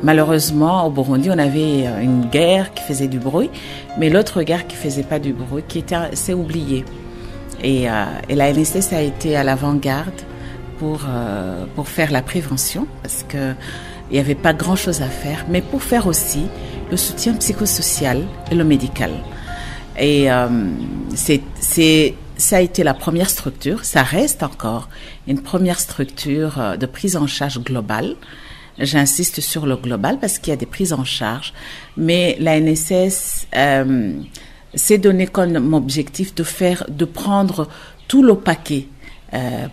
Malheureusement, au Burundi, on avait une guerre qui faisait du bruit, mais l'autre guerre qui faisait pas du bruit, s'est oubliée. Et la NSS a été à l'avant-garde pour faire la prévention, parce que il n'y avait pas grand-chose à faire, mais pour faire aussi le soutien psychosocial et le médical. Et ça a été la première structure, ça reste encore une première structure de prise en charge globale. J'insiste sur le global parce qu'il y a des prises en charge, mais la NSS s'est donné comme objectif de prendre tout le paquet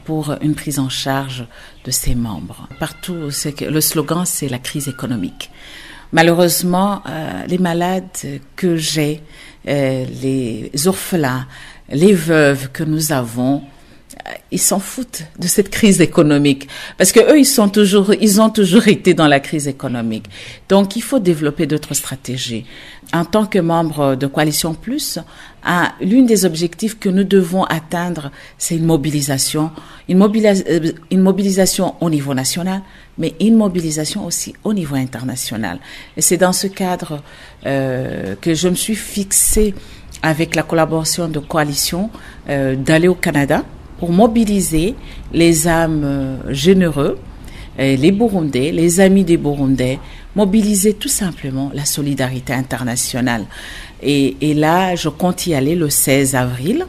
pour une prise en charge de ses membres. Partout, le slogan, c'est la crise économique. Malheureusement, les malades que j'ai, les orphelins, les veuves que nous avons, ils s'en foutent de cette crise économique parce que eux ils ont toujours été dans la crise économique. Donc il faut développer d'autres stratégies. En tant que membre de Coalition Plus, l'une des objectifs que nous devons atteindre, c'est une mobilisation au niveau national, mais une mobilisation aussi au niveau international. Et c'est dans ce cadre que je me suis fixée avec la collaboration de Coalition d'aller au Canada pour mobiliser les âmes généreux, les Burundais, les amis des Burundais, mobiliser tout simplement la solidarité internationale. Et là, je compte y aller le 16 avril.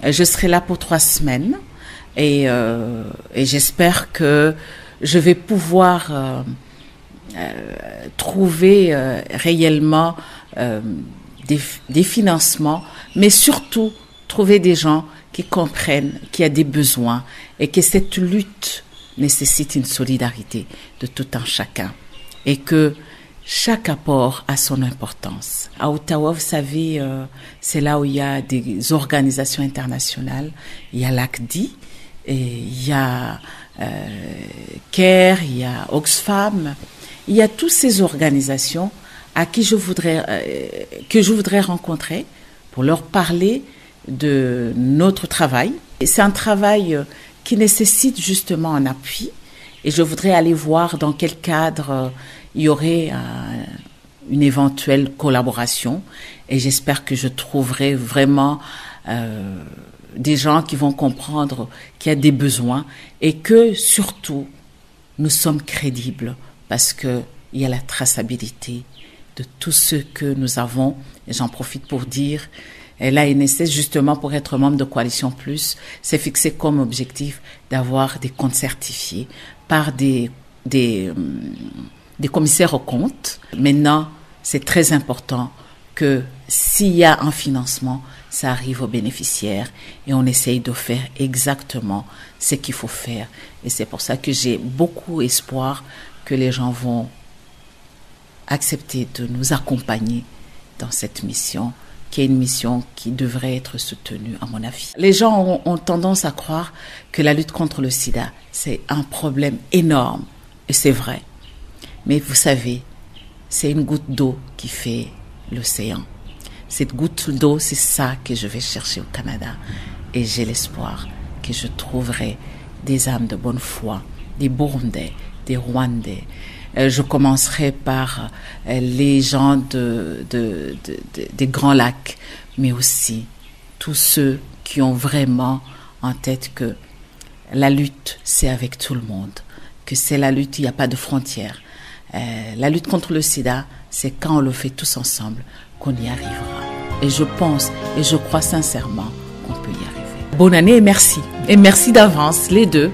Je serai là pour 3 semaines et j'espère que je vais pouvoir trouver réellement des financements, mais surtout trouver des gens qui comprennent qu'il y a des besoins et que cette lutte nécessite une solidarité de tout un chacun et que chaque apport a son importance. À Ottawa, vous savez, c'est là où il y a des organisations internationales. Il y a l'ACDI, et il y a CARE, il y a Oxfam. Il y a toutes ces organisations que je voudrais rencontrer pour leur parler de notre travail. Et c'est un travail qui nécessite justement un appui et je voudrais aller voir dans quel cadre il y aurait une éventuelle collaboration et j'espère que je trouverai vraiment des gens qui vont comprendre qu'il y a des besoins et que surtout nous sommes crédibles parce que il y a la traçabilité de tout ce que nous avons et j'en profite pour dire la NSS, justement, pour être membre de Coalition Plus, s'est fixé comme objectif d'avoir des comptes certifiés par des commissaires aux comptes. Maintenant, c'est très important que s'il y a un financement, ça arrive aux bénéficiaires et on essaye de faire exactement ce qu'il faut faire. Et c'est pour ça que j'ai beaucoup espoir que les gens vont accepter de nous accompagner dans cette mission qui est une mission qui devrait être soutenue, à mon avis. Les gens ont tendance à croire que la lutte contre le sida, c'est un problème énorme. Et c'est vrai. Mais vous savez, c'est une goutte d'eau qui fait l'océan. Cette goutte d'eau, c'est ça que je vais chercher au Canada. Et j'ai l'espoir que je trouverai des âmes de bonne foi, des Burundais, des Rwandais. Je commencerai par les gens des Grands Lacs, mais aussi tous ceux qui ont vraiment en tête que la lutte, c'est avec tout le monde, que c'est la lutte, il n'y a pas de frontières. La lutte contre le sida, c'est quand on le fait tous ensemble qu'on y arrivera. Et je pense et je crois sincèrement qu'on peut y arriver. Bonne année et merci. Et merci d'avance, les deux.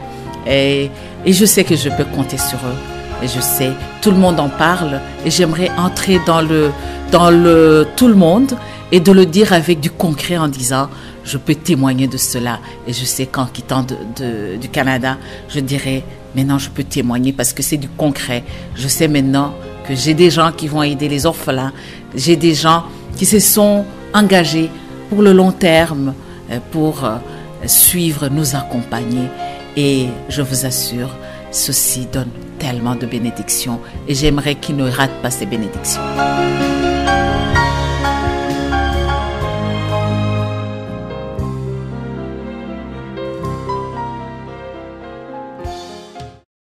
Et je sais que je peux compter sur eux. Et je sais, tout le monde en parle et j'aimerais entrer dans le tout le monde et de le dire avec du concret en disant je peux témoigner de cela et je sais qu'en quittant du Canada, je dirais maintenant je peux témoigner parce que c'est du concret. Je sais maintenant que j'ai des gens qui vont aider les orphelins, j'ai des gens qui se sont engagés pour le long terme, pour suivre, nous accompagner et je vous assure, ceci donne tellement de bénédictions et j'aimerais qu'ils ne ratent pas ces bénédictions.